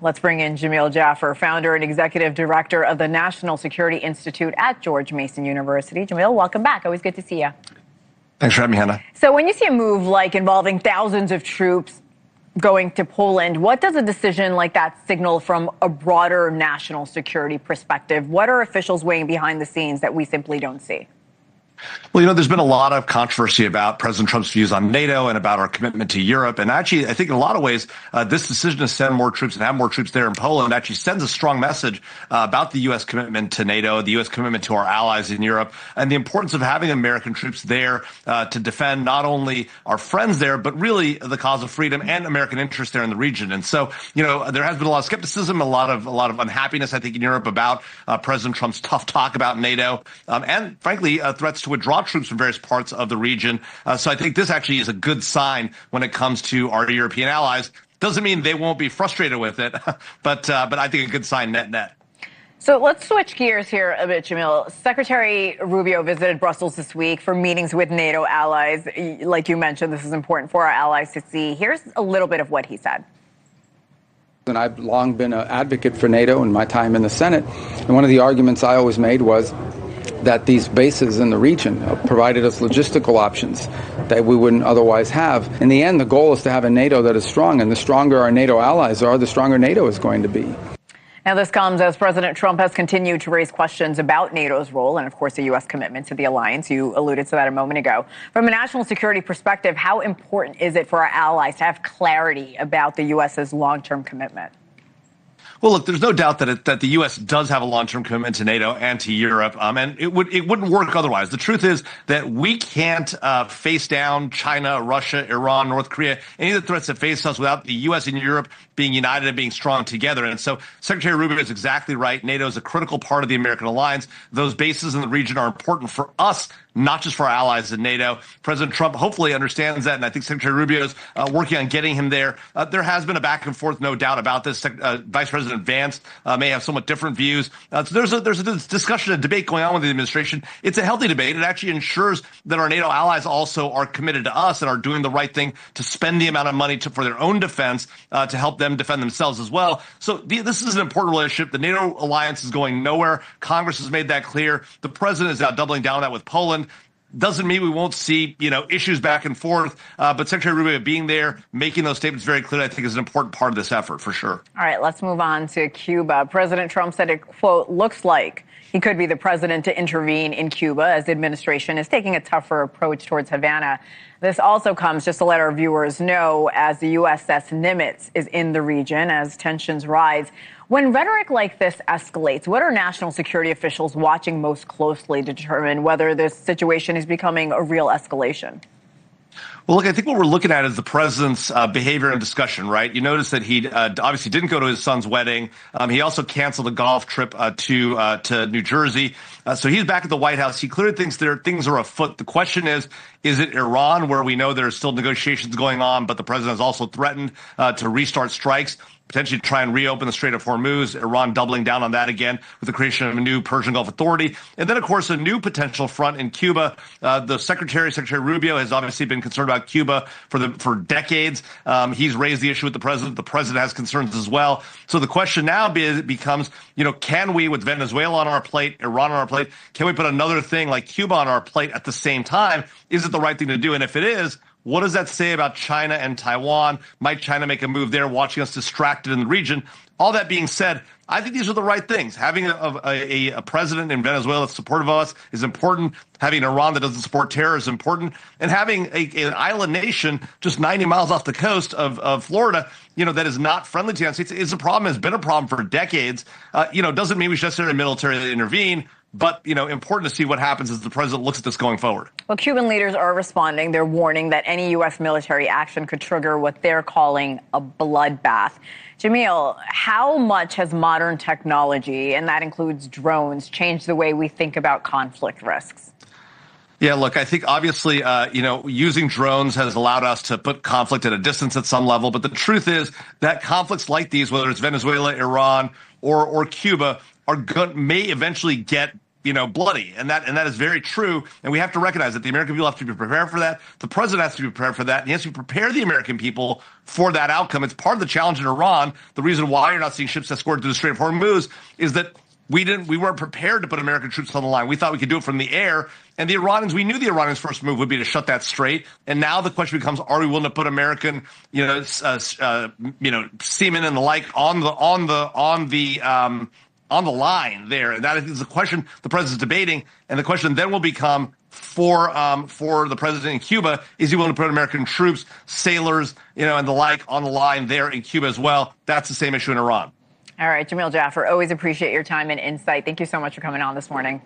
Let's bring in Jamil Jaffer, founder and executive director of the National Security Institute at George Mason University. Jamil, welcome back. Always good to see you. Thanks for having me, Hena. So when you see a move like involving thousands of troops going to Poland, what does a decision like that signal from a broader national security perspective? What are officials weighing behind the scenes that we simply don't see? Well, there's been a lot of controversy about President Trump's views on NATO and about our commitment to Europe. And actually, I think in a lot of ways, this decision to send more troops and have more troops there in Poland actually sends a strong message about the U.S. commitment to NATO, the U.S. commitment to our allies in Europe, and the importance of having American troops there to defend not only our friends there, but really the cause of freedom and American interest there in the region. And so, there has been a lot of skepticism, a lot of unhappiness, I think, in Europe about President Trump's tough talk about NATO, and frankly, threats to withdraw troops from various parts of the region. So I think this actually is a good sign when it comes to our European allies. Doesn't mean they won't be frustrated with it, but I think a good sign net. So let's switch gears here a bit, Jamil. Secretary Rubio visited Brussels this week for meetings with NATO allies. Like you mentioned, this is important for our allies to see. Here's a little bit of what he said. And I've long been an advocate for NATO in my time in the Senate. And one of the arguments I always made was that these bases in the region provided us logistical options that we wouldn't otherwise have. In the end, the goal is to have a NATO that is strong, and the stronger our NATO allies are, the stronger NATO is going to be. Now, this comes as President Trump has continued to raise questions about NATO's role and, of course, the U.S. commitment to the alliance. You alluded to that a moment ago. From a national security perspective, how important is it for our allies to have clarity about the U.S.'s long-term commitment? Well, look, there's no doubt that the U.S. does have a long-term commitment to NATO and to Europe, and it wouldn't work otherwise. The truth is that we can't face down China, Russia, Iran, North Korea, any of the threats that face us without the U.S. and Europe being united and being strong together. And so Secretary Rubio is exactly right. NATO is a critical part of the American alliance. Those bases in the region are important for us, not just for our allies in NATO. President Trump hopefully understands that, and I think Secretary Rubio is working on getting him there. There has been a back and forth, no doubt about this. Vice President Vance may have somewhat different views. So there's a discussion, a debate going on with the administration. It's a healthy debate. It actually ensures that our NATO allies also are committed to us and are doing the right thing to spend the amount of money for their own defense to help them defend themselves as well. So this is an important relationship. The NATO alliance is going nowhere. Congress has made that clear. The president is now doubling down on that with Poland. Doesn't mean we won't see, issues back and forth. But Secretary Rubio being there, making those statements very clear, I think is an important part of this effort for sure. All right, let's move on to Cuba. President Trump said it, quote, looks like he could be the president to intervene in Cuba as the administration is taking a tougher approach towards Havana. This also comes, just to let our viewers know, as the USS Nimitz is in the region as tensions rise. When rhetoric like this escalates, what are national security officials watching most closely to determine whether this situation is becoming a real escalation? Well, look, I think what we're looking at is the president's behavior and discussion, right? You notice that he obviously didn't go to his son's wedding. He also canceled a golf trip to New Jersey. So he's back at the White House. He clearly thinks things are afoot. The question is it Iran, where we know there are still negotiations going on, but the president has also threatened to restart strikes, potentially try and reopen the Strait of Hormuz, Iran doubling down on that again with the creation of a new Persian Gulf Authority. And then, of course, a new potential front in Cuba. The Secretary Rubio, has obviously been concerned about Cuba for decades. He's raised the issue with the president. The president has concerns as well. So the question now becomes, can we, with Venezuela on our plate, Iran on our plate, can we put another thing like Cuba on our plate at the same time? Is it the right thing to do? And if it is, what does that say about China and Taiwan? Might China make a move there, watching us distracted in the region? All that being said, I think these are the right things. Having a president in Venezuela that's supportive of us is important. Having Iran that doesn't support terror is important. And having an island nation just 90 miles off the coast of Florida, that is not friendly to the United States is a problem, has been a problem for decades. Doesn't mean we should necessarily militarily intervene. But, important to see what happens as the president looks at this going forward. Well, Cuban leaders are responding. They're warning that any U.S. military action could trigger what they're calling a bloodbath. Jamil, how much has modern technology, and that includes drones, changed the way we think about conflict risks? Yeah, look, I think obviously, using drones has allowed us to put conflict at a distance at some level. But the truth is that conflicts like these, whether it's Venezuela, Iran, or Cuba, may eventually get bloody, and that is very true. And we have to recognize that the American people have to be prepared for that. The president has to be prepared for that. And he has to prepare the American people for that outcome. It's part of the challenge in Iran. The reason why you're not seeing ships escorted through the Strait of Hormuz is that we weren't prepared to put American troops on the line. We thought we could do it from the air. And we knew the Iranians' first move would be to shut that strait. And now the question becomes, are we willing to put American, seamen and the like on the line there? And that is the question the president's debating. And the question then will become for the president in Cuba, is he willing to put American troops, sailors, and the like on the line there in Cuba as well? That's the same issue in Iran. All right, Jamil Jaffer, always appreciate your time and insight. Thank you so much for coming on this morning.